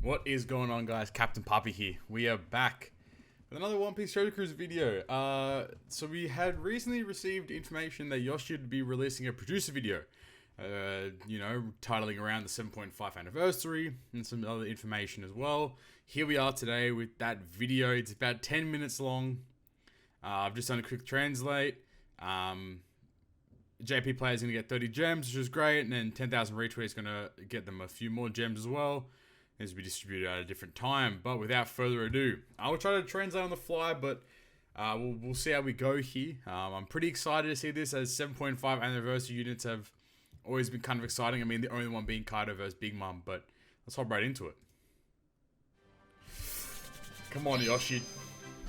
What is going on, guys? Captain Poppy here. We are back with another One Piece Treasure Cruise video. So we had recently received information that Yoshi would be releasing a producer video. Titling around the 7.5 anniversary and some other information as well. Here we are today with that video. It's about 10 minutes long. I've just done a quick translate. JP Player is going to get 30 gems, which is great, and then 10,000 retweets is going to get them a few more gems as well. As to be distributed at a different time. But without further ado, I will try to translate on the fly, but we'll see how we go here. I'm pretty excited to see this, as 7.5 anniversary units have always been kind of exciting. I mean, the only one being Kaido versus Big Mom, but let's hop right into it. Come on, Yoshi.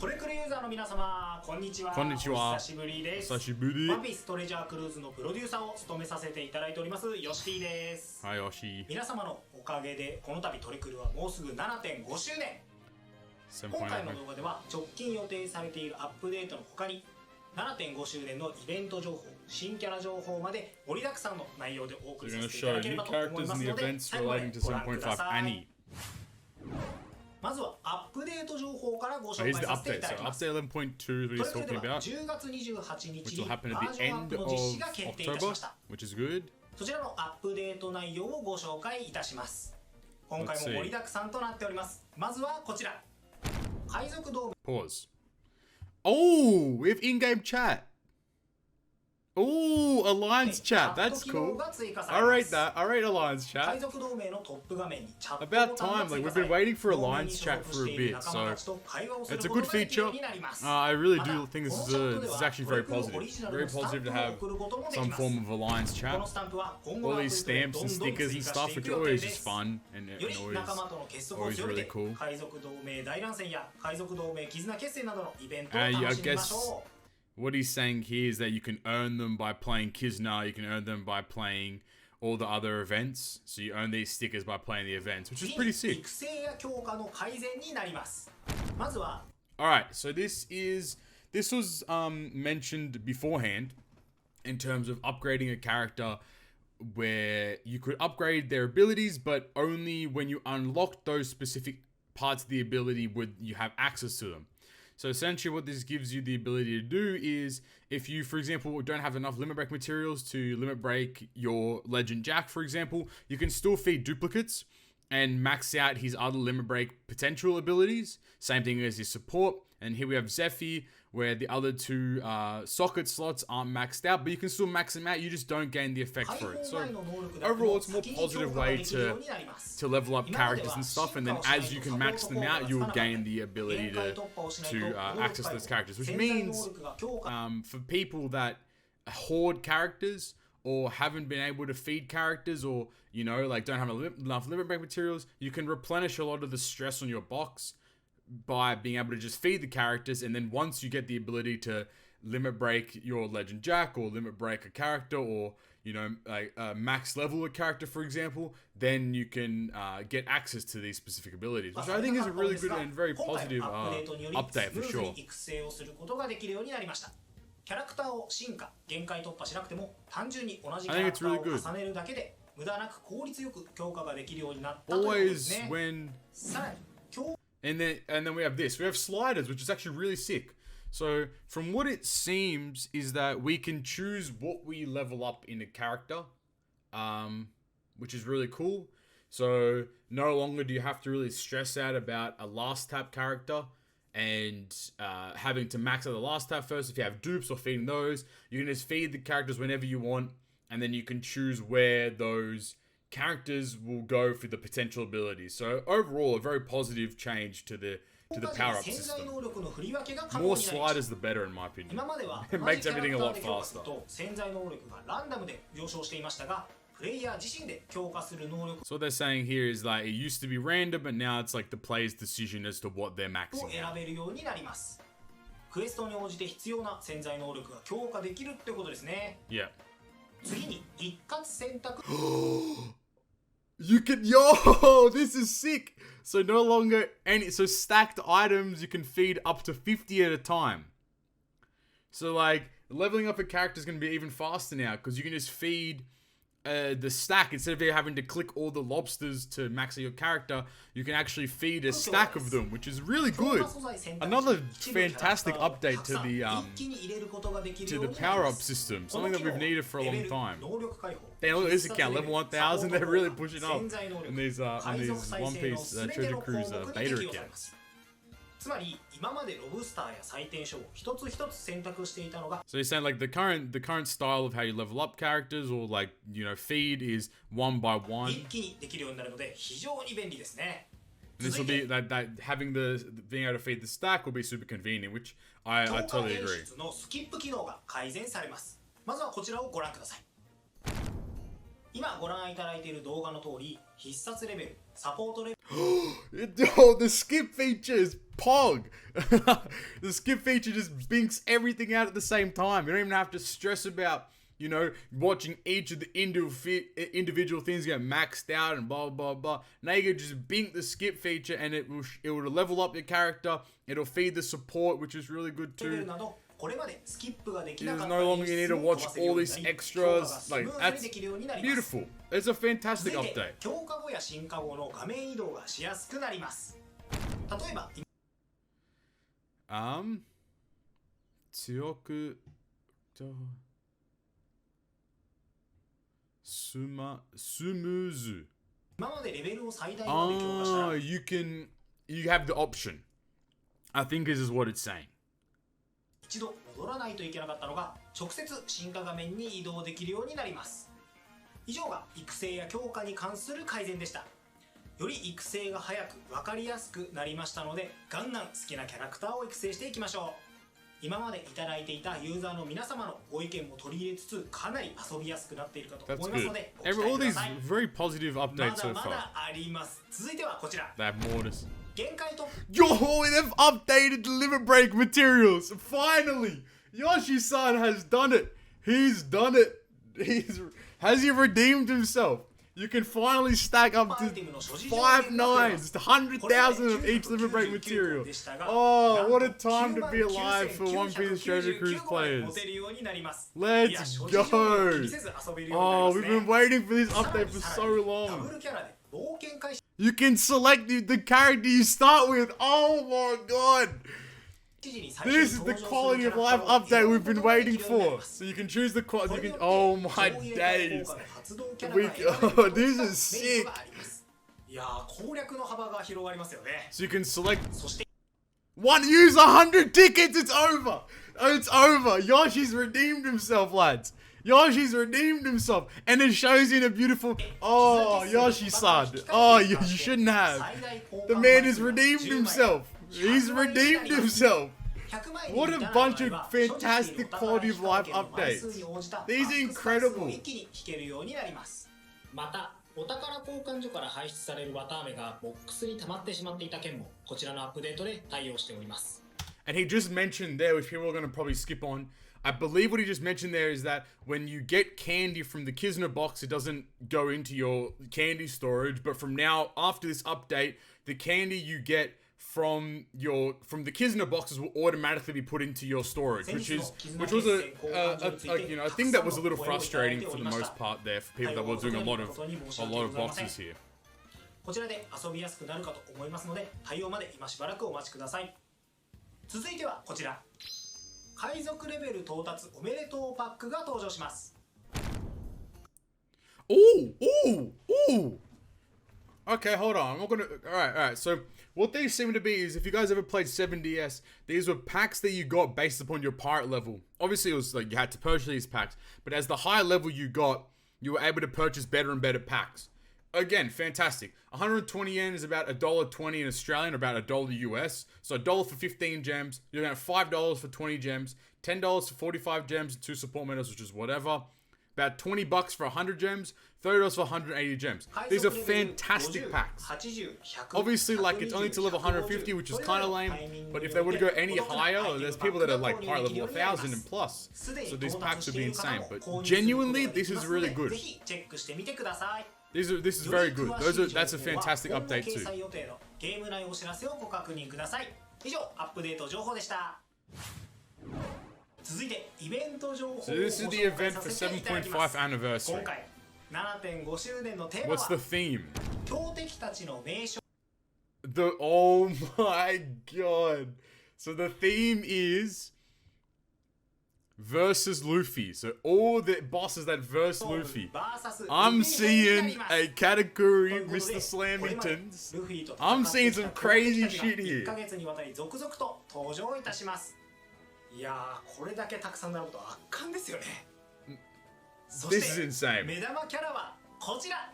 トレクルユーザーの皆様、こんにちは。こんにちは。お久しぶりです。久しぶり。ワンピーストレジャークルーズのプロデューサーを務めさせていただいておりますヨシティです。はい、ヨシ。皆様のおかげでこの度トレクルはもうすぐ 7.5 周年。今回の動画では直近予定されているアップデートの他に 7.5 周年のイベント情報、新キャラ情報まで盛りだくさんの内容でお送りさせていただければと思いますので、最後までご覧ください。まずはアップデート情報からご紹介させていただきます。So update 11.2 is talking about, 10月28日 which will に happen バ at ー the ジョンアッ end プ of の実施が決定いたしま October, した。which is good. そちらのアップデート内容をご紹介いたします。今回も盛りだくさんとなっております。まずはこちら。海賊同盟 Pause. Oh, we have in-game chat. Oh, Alliance chat. That's cool. I rate that. I rate Alliance chat. 海賊同盟のトップ画面にチャット About time. Like, we've been waiting for Alliance chat for a bit, so it's a good feature. I really do think this is actually very positive. Very positive to have some form of Alliance chat. All these stamps and stickers and stuff, which are always just fun and always really cool. 海賊同盟大乱戦や海賊同盟絆決戦などのイベントを I 楽しみまし guess ょう。 what he's saying here is that you can earn them by playing Kizna, you can earn them by playing all the other events. So you earn these stickers by playing the events, which is pretty sick. 育成や強化の改善になります。まずは Alright, so this was mentioned beforehand in terms of upgrading a character where you could upgrade their abilities, but only when you unlock those specific parts of the ability would you have access to them. So essentially what this gives you the ability to do is, if you, for example, don't have enough limit break materials to limit break your Legend Jack, for example, you can still feed duplicates and max out his other limit break potential abilities. Same thing as his support. And here we have Zephyr, where the other two socket slots aren't maxed out, but you can still max them out, you just don't gain the effect for it. So overall, it's a more positive way to level up characters and stuff, and then as you can max them out, you'll gain the ability to access those characters, which means for people that hoard characters or haven't been able to feed characters, or like don't have enough limit break materials, you can replenish a lot of the stress on your box by being able to just feed the characters, and then once you get the ability to limit break your Legend Jack or limit break a character, or max level a character, for example, then you can get access to these specific abilities, which I think is a really good and very positive update for sure. キャラクターを進化、限界突破しなくても単純に同じキャラクターを重ねるだけで無駄なく効率よく強化ができるようになったということですね。さらに And then we have this. We have sliders, which is actually really sick. So from what it seems is that we can choose what we level up in a character, which is really cool. So no longer do you have to really stress out about a last tap character and having to max out the last tap first. If you have dupes or feeding those, you can just feed the characters whenever you want, and then you can choose where those characters will go for the potential abilities. So overall, a very positive change to the power-up system. More sliders the better, in my opinion. It makes everything a lot faster. So what they're saying here is like, it used to be random, but now it's like the player's decision as to what they're maxing out. クエストに応じて必要な潜在能力が強化できるってことですね。Yeah. 次に一括選択 You can, yo, this is sick. So no longer so stacked items, you can feed up to 50 at a time. So like leveling up a character is going to be even faster now, because you can just feed the stack, instead of you having to click all the lobsters to max out your character, you can actually feed a stack of them, which is really good. Another fantastic update to the power-up system, something that we've needed for a long time. Damn, look at this account, level 1000. They're really pushing up in these One Piece Treasure Cruise beta accounts. つまり今までロブスターや採点書を一つ一つ選択していたのが So you're saying like the current style of how you level up characters or like, you know, feed is one by one. 一気にできるようになるので非常に便利ですね。 And this will be that having being able to feed the stack will be super convenient, which I totally agree. 演出のスキップ機能が改善されます。まずはこちらをご覧ください。今ご覧いただいている動画の通り、必殺レベル、サポートレベル Oh, the skip feature is pog. The skip feature just binks everything out at the same time. You don't even have to stress about, you know, watching each of the individual things get maxed out and blah blah blah. Now you can just bink the skip feature and it will level up your character. It'll feed the support, which is really good too. There's no longer you need to watch all these extras. Like, that's beautiful. It's a fantastic update. 強化後や進化後の画面移動がしやすくなります。例えば強くとスムーズ。今までレベルを最大まで強化したら you have the option. I think this is what it's saying. 一度戻らないといけなかったのが直接進化画面に移動できるようになります。以上が育成や強化に関する改善でした。より育成が早く分かりやすくなりましたので、ガンガン好きなキャラクターを育成していきましょう。今までいただいていたユーザーの皆様のご意見も取り入れつつ、かなり遊びやすくなっているかと思いますので、ご期待ください。 All these very positive updates so far. まだまだあります。続いてはこちら。 They have more to... 限界と Yo, they've updated the limit break materials. Finally, Yoshi-san has done it. He's done it. Has he redeemed himself? You can finally stack up to 5 nines, 100,000 of each limit break material. Oh, what a time to be alive for One Piece Treasure Cruise players. Let's go. Oh, we've been waiting for this update for so long. You can select the character you start with. Oh my god. This is the quality of life update we've been waiting for. So you can choose the quality. Oh my days. Oh, this is sick. So you can select one, use 100 tickets. It's over. It's over. Yoshi's redeemed himself, lads. Yoshi's redeemed himself. And it shows you in a beautiful... Oh, Yoshi-san. Oh, you shouldn't have. The man has redeemed himself. He's redeemed himself. What a bunch of fantastic quality of life updates. These are incredible. また、お宝交換所から排出される綿飴がボックスに溜まってしまっていた件もこちらのアップデートで対応しております。 And he just mentioned there, which people are going to probably skip on, I believe what he just mentioned there is that when you get candy from the Kizuna box, it doesn't go into your candy storage, but from now, after this update, the candy you get from the Kizuna boxes will automatically be put into your storage, which was a you know, I think that was a little frustrating for the most part there for people that were doing a lot of boxes here. こちらで遊びやすくなるかと思いますので、対応まで今しばらくお待ちください。続いてはこちら。海賊レベル到達おめでとうパックが登場します。 Ooh. Okay, hold on. I'm not gonna. All right. So what these seem to be is, if you guys ever played 7DS, these were packs that you got based upon your pirate level. Obviously, it was like you had to purchase these packs, but as the higher level you got, you were able to purchase better and better packs. Again, fantastic. 120 yen is about $1.20 in Australian, about $1 US. So $1 for 15 gems. You're going to have $5 for 20 gems, $10 for 45 gems, and 2 support medals, which is whatever. About 20 bucks for 100 gems, $30 for 180 gems. These are fantastic packs. Obviously, like, it's only to level 150, which is kind of lame. But if they were to go any higher, there's people that are like pirate level 1000 and plus. So these packs would be insane. But genuinely, this is really good. This is very good. That's a fantastic update too. ゲーム内お知らせをご確認ください。以上、アップデート情報でした。続いてイベント情報をご紹介させていただきます。今回7.5 周年のテーマ What's the は theme? 強敵たちの名称 Oh my god. So the theme is versus Luffy. So all the bosses that verse Luffy. I'm seeing a category Mr. Slamingtons. I'm seeing some crazy shit here. 1ヶ月にわたり続々と登場いたします。いやー、これだけたくさん並ぶと圧巻ですよね。そ This し is て insane. 目玉キャラはこちら。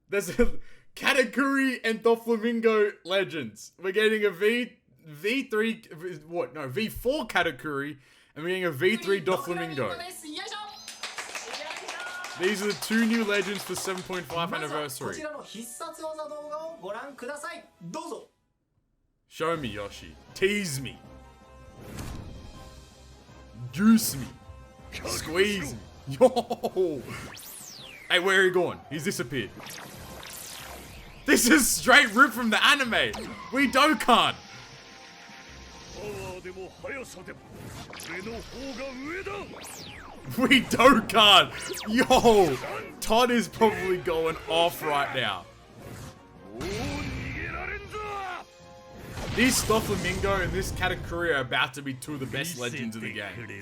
There's a category and Doflamingo legends. We're getting a V3 what? No, V4 category and we're getting a V3 Doflamingo. These are the two new legends for 7.5 anniversary. こちらの必殺技動画をご覧ください。どうぞ。 Show me, Yoshi. Tease me. Juice me. Squeeze me. Yo! Hey, where are you going? He's disappeared. This is straight ripped from the anime. We Dokkan. We Dokkan. Yo! Todd is probably going off right now. These Doflamingo and this Katakuri are about to be two of the best legends of the game.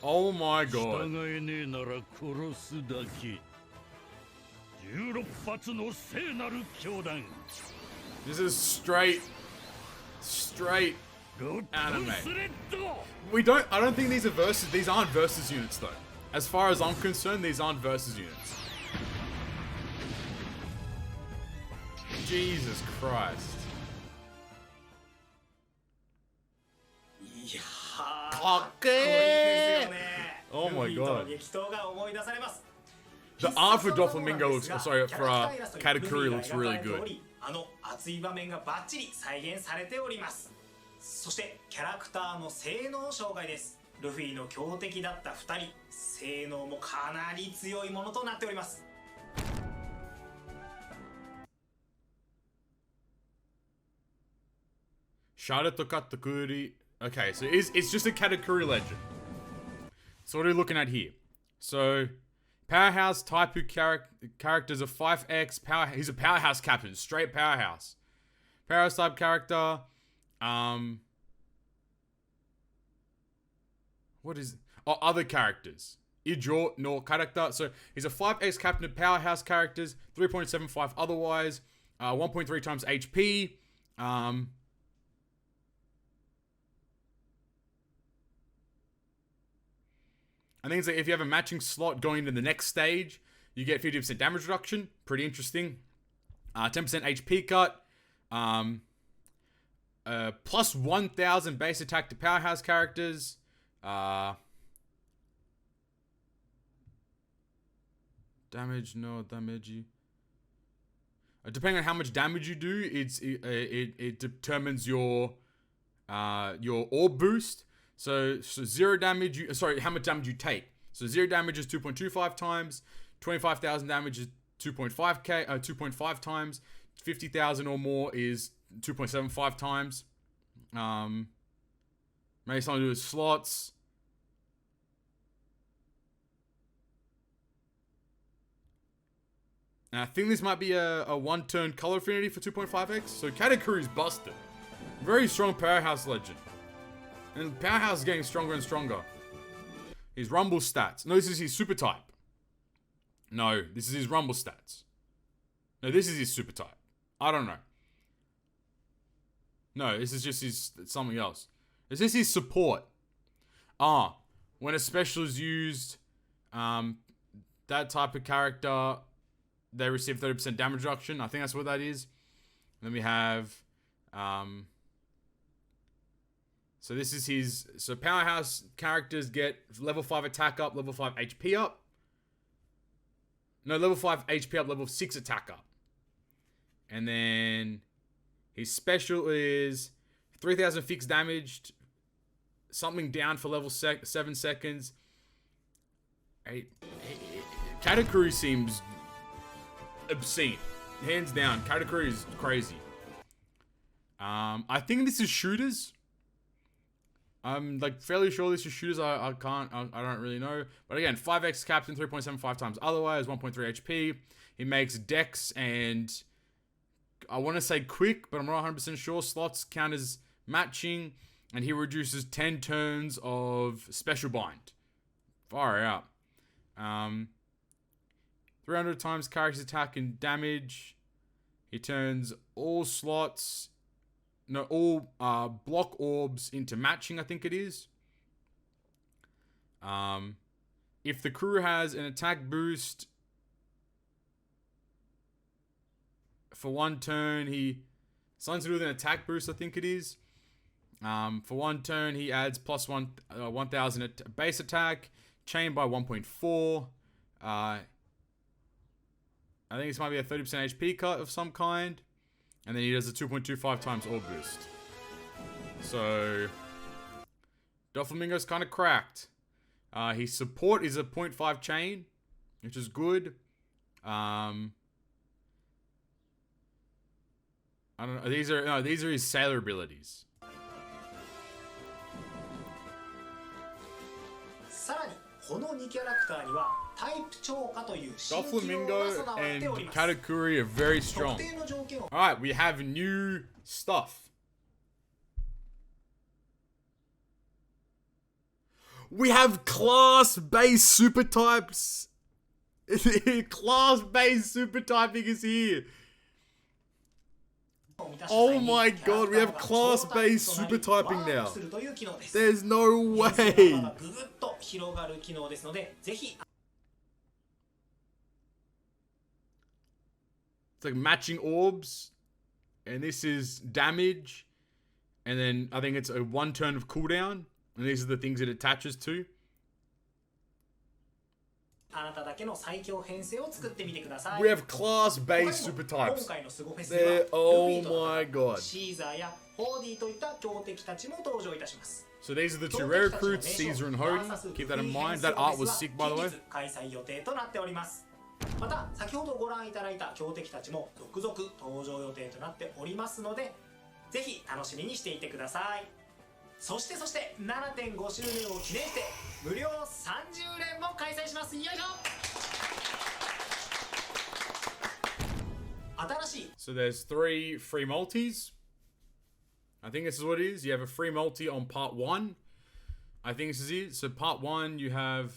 Oh my god. This is straight anime. I don't think these aren't versus units though. As far as I'm concerned, these aren't versus units. Jesus Christ. Okay. Oh my god. The art for Doflamingo looks, sorry, for Katakuri looks really good. あの熱い場面がバッチリ再現されております。そしてキャラクターの性能紹介です。ルフィの強敵だった2人、性能もかなり強いものとなっております。 Shada Tokatakuri. Okay, so it's just a Katakuri legend. So what are we looking at here? So Powerhouse type characters are 5x power. He's a powerhouse captain, straight powerhouse. Powerhouse type character. What is other characters? Ijo no character. So he's a 5x captain of powerhouse characters, 3.75 otherwise, 1.3 times HP. I think it's like if you have a matching slot going into the next stage, you get 50% damage reduction. Pretty interesting. 10% HP cut. Plus 1,000 base attack to powerhouse characters. Damage, no damage. Depending on how much damage you do, it determines your orb boost. So 0 damage, how much damage you take. So 0 damage is 2.25 times, 25,000 damage is 2.5 times, 50,000 or more is 2.75 times. Maybe something to do with slots. And I think this might be a one-turn color affinity for 2.5x. So Katakuri's busted. Very strong powerhouse legend. And Powerhouse is getting stronger and stronger. His Rumble stats. No, this is his super type. No, this is his Rumble stats. No, this is his super type. I don't know. No, this is just his something else. Is this his support? When a special is used, that type of character, they receive 30% damage reduction. I think that's what that is. Then we have, so this is his, so powerhouse characters get level 5 attack up, level 5 HP up. No, level 5 HP up, level 6 attack up. And then his special is 3,000 fixed damage, something down for level 7 seconds. Katakuri seems obscene. Hands down, Katakuri is crazy. I think this is shooters. I'm like fairly sure this is shooters. I don't really know. But again, 5x captain, 3.75 times otherwise, 1.3 HP. He makes dex and I want to say quick, but I'm not 100% sure. Slots count as matching, and he reduces 10 turns of special bind. Far out. 300 times character's attack and damage. He turns all slots, all block orbs into matching, I think it is. If the crew has an attack boost for 1 turn, something to do with an attack boost, I think it is. For 1 turn, he adds plus 1,000 base attack, chained by 1.4. I think this might be a 30% HP cut of some kind. And then he does a 2.25 times orb boost. So, Doflamingo's kind of cracked. His support is a 0.5 chain, which is good. I don't know. These are his sailor abilities. Doflamingo and Katakuri are very strong. Alright, we have new stuff. We have class-based super types. Class-based super typing is here. Oh my god, we have class-based super typing now. There's no way. It's like matching orbs. And this is damage. And then I think it's a 1 turn of cooldown. And these are the things it attaches to. We have class-based super types. Oh my god. So these are the 2 rare recruits, Caesar and Hody. Keep that in mind. That art was sick, by the way. また先ほどご覧いただいた強敵たちも続々登場予定となっておりますので、ぜひ楽しみにしていてください。そして 7.5 周年を記念して無料30連も開催します。よいしょ。新しい So there's 3 free multis. I think this is what it is. You have a free multi on part 1. I think this is it. So part 1 you have...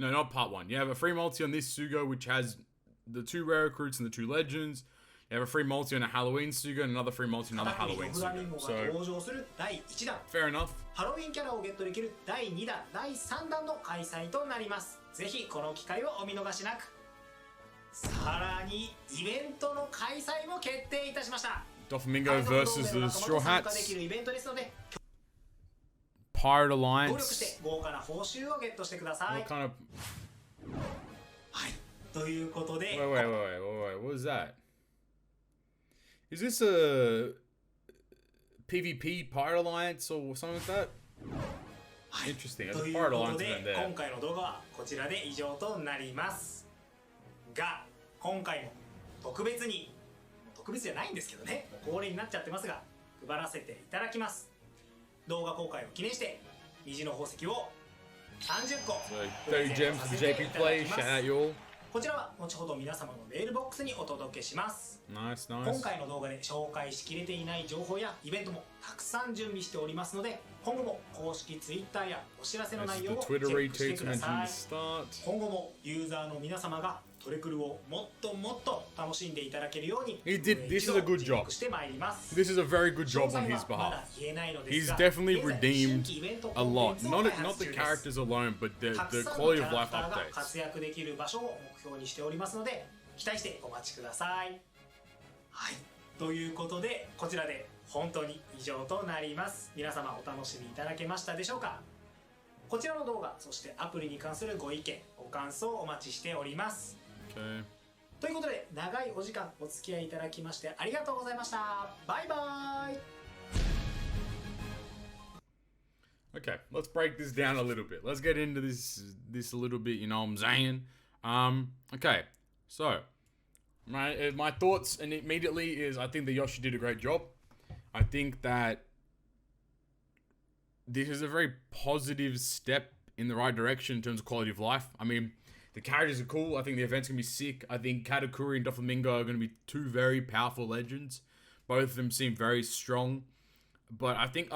No, not part 1. You have a free multi on this Sugo, which has the 2 rare recruits and the 2 legends. You have a free multi on a Halloween Sugo and another free multi on another Halloween Sugo. So, fair enough. ハロウィンキャラをゲットできる第2弾、第3弾の開催となります。ぜひこの機会をお見逃しなく。さらにイベントの開催も決定いたしました。Doflamingo versus the Straw Hats. Pirate Alliance. What kind of... Wait. What is that? Is this a PvP Pirate Alliance or something like that? Interesting. There's a Pirate Alliance event there. 今回の動画はこちらで以上となりますが、今回も特別じゃないんですけどね、恒例になっちゃってますが配らせていただきます。動画公開を記念して虹の宝石を30個プレゼントさせていただきます。こちらは後ほど皆様のメールボックスにお届けします。今回の動画で紹介しきれていない情報やイベントもたくさん準備しておりますので、今後も公式 Twitter やお知らせの内容をチェックしてください。今後もユーザーの皆様がトレクルをもっともっと楽しんでいただけるように This is a good job. This is a very good job on his behalf. He's definitely redeemed a lot. Not the characters alone, but the quality of life updates. 活躍できる場所を目標にしておりますので、期待してお待ちください。はい、ということでこちらで本当に以上となります。皆様お楽しみいただけましたでしょうか。こちらの動画、そしてアプリに関するご意見、ご感想をお待ちしております。Okay. ということで長いお時間お付き合いいただきましてありがとうございました。バイバイ。Okay, let's break this down a little bit. Let's get into this a little bit, you know what I'm saying? Okay, so my thoughts and immediately is I think that Yoshi did a great job. I think that this is a very positive step in the right direction in terms of quality of life. I mean, the characters are cool. I think the event's going to be sick. I think Katakuri and Doflamingo are going to be two very powerful legends. Both of them seem very strong. But I think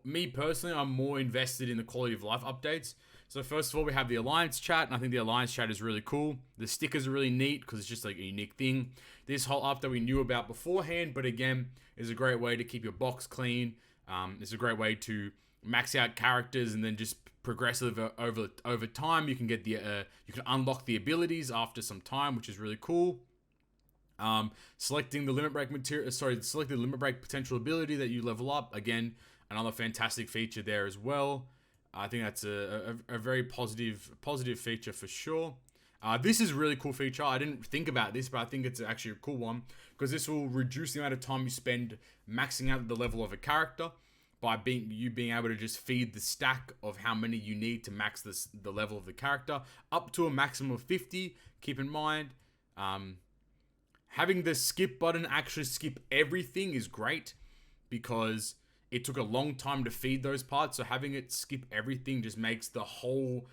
me personally, I'm more invested in the quality of life updates. So first of all, we have the Alliance chat, and I think the Alliance chat is really cool. The stickers are really neat because it's just like a unique thing. This whole update we knew about beforehand, but again, is a great way to keep your box clean. It's a great way to max out characters and then just progressive over time. You can get you can unlock the abilities after some time, which is really cool. Selecting the limit break selecting the limit break potential ability that you level up. Again, another fantastic feature there as well. I think that's a very positive feature for sure. This is a really cool feature. I didn't think about this, but I think it's actually a cool one because this will reduce the amount of time you spend maxing out the level of a character by being able to just feed the stack of how many you need to max the level of the character up to a maximum of 50. Keep in mind, having the skip button actually skip everything is great because it took a long time to feed those parts. So having it skip everything just makes the whole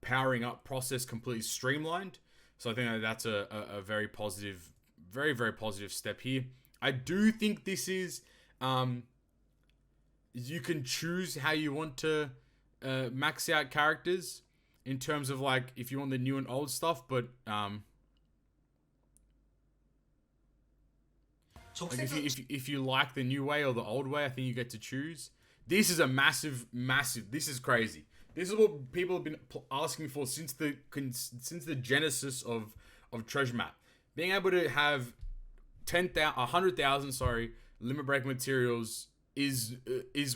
powering up process completely streamlined. So I think that's a very positive, very, very positive step here. I do think this is, you can choose how you want to max out characters in terms of like if you want the new and old stuff, but like if you like the new way or the old way, I think you get to choose. This is a massive. This is crazy. This is what people have been asking for since the genesis of Treasure Map. Being able to have 100,000 limit break materials is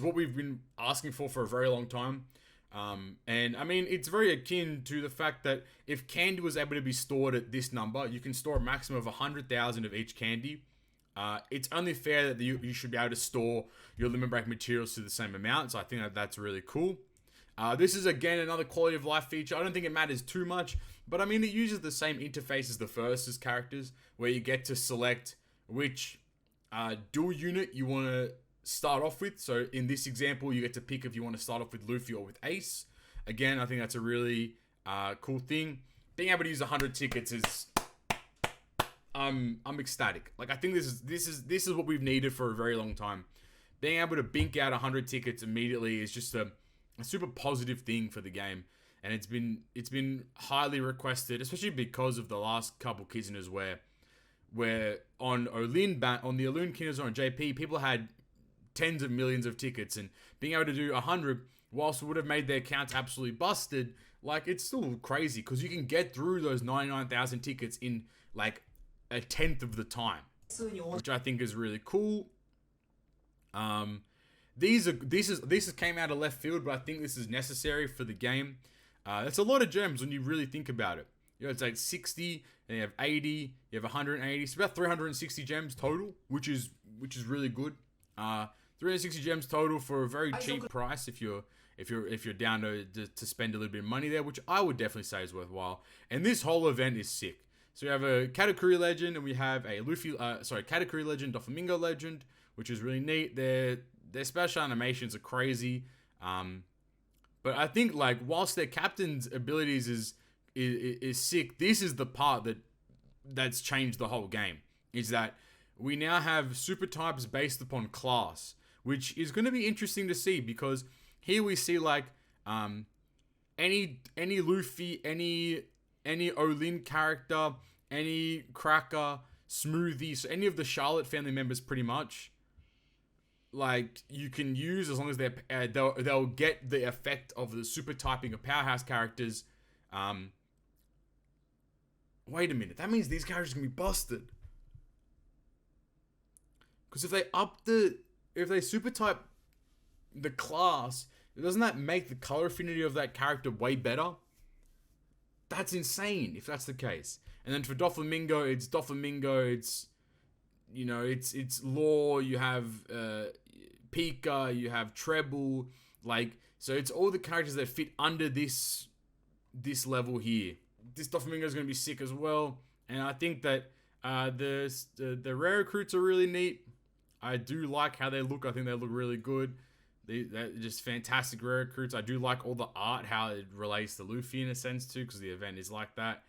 what we've been asking for a very long time. And I mean, it's very akin to the fact that if candy was able to be stored at this number, you can store a maximum of 100,000 of each candy. It's only fair that you should be able to store your limit break materials to the same amount. So I think that's really cool. This is again another quality of life feature. I don't think it matters too much, but I mean it uses the same interface as the first characters, where you get to select which dual unit you want to start off with. So in this example, you get to pick if you want to start off with Luffy or with Ace. Again, I think that's a really cool thing. Being able to use 100 tickets is I'm ecstatic. Like I think this is what we've needed for a very long time. Being able to bink out 100 tickets immediately is just a super positive thing for the game, and it's been highly requested, especially because of the last couple Kizinas where on the Olin Kizinas on JP, people had tens of millions of tickets, and being able to do 100 whilst it would have made their accounts absolutely busted, like it's still crazy because you can get through those 99,000 tickets in like a tenth of the time, which I think is really cool. This came out of left field, but I think this is necessary for the game. It's a lot of gems when you really think about it. You know, it's like 60, then you have 80, you have 180. It's about 360 gems total, which is really good. 360 gems total for a very cheap price if you're down to spend a little bit of money there, which I would definitely say is worthwhile. And this whole event is sick. So we have a Katakuri legend, and we have a Katakuri legend, Doflamingo legend, which is really neat. Their special animations are crazy, but I think like whilst their captain's abilities is sick, this is the part that's changed the whole game. Is that we now have super types based upon class, which is going to be interesting to see because here we see like any Luffy, any Olin character, any Cracker, Smoothie, so any of the Charlotte family members pretty much. Like you can use as long as they'll get the effect of the super typing of powerhouse characters. Wait a minute, that means these characters can be busted. Because if they super type the class, doesn't that make the color affinity of that character way better? That's insane if that's the case. And then for Doflamingo, it's you know, it's Law, you have Pika, you have Treble, like, so it's all the characters that fit under this level here. This Doflamingo is going to be sick as well, and I think that the rare recruits are really neat. I do like how they look. I think they look really good. They're just fantastic rare recruits. I do like all the art, how it relates to Luffy in a sense too, because the event is like that.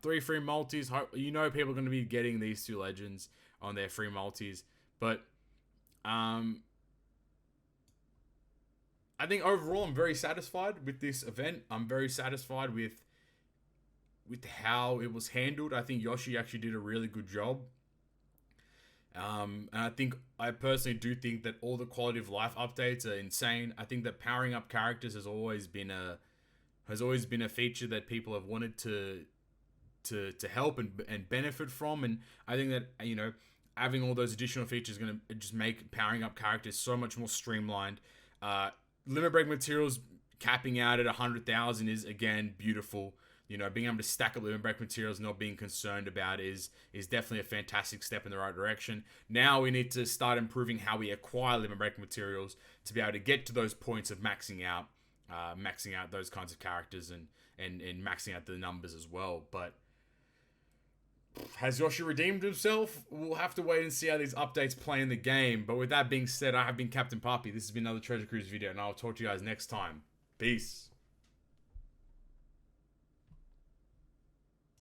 3 free multis. You know people are going to be getting these 2 legends on their free multis. But I think overall I'm very satisfied with this event. I'm very satisfied with how it was handled. I think Yoshi actually did a really good job. And I personally do think that all the quality of life updates are insane. I think that powering up characters has always been a feature that people have wanted to help and benefit from. And I think that, you know, having all those additional features is going to just make powering up characters so much more streamlined. Limit break materials capping out at 100,000 is, again, beautiful. You know, being able to stack up limit break materials, not being concerned about is definitely a fantastic step in the right direction. Now we need to start improving how we acquire limit break materials to be able to get to those points of maxing out those kinds of characters and maxing out the numbers as well. But has Yoshi redeemed himself? We'll have to wait and see how these updates play in the game. But with that being said, I have been Captain Poppy. This has been another Treasure Cruise video, and I'll talk to you guys next time. Peace.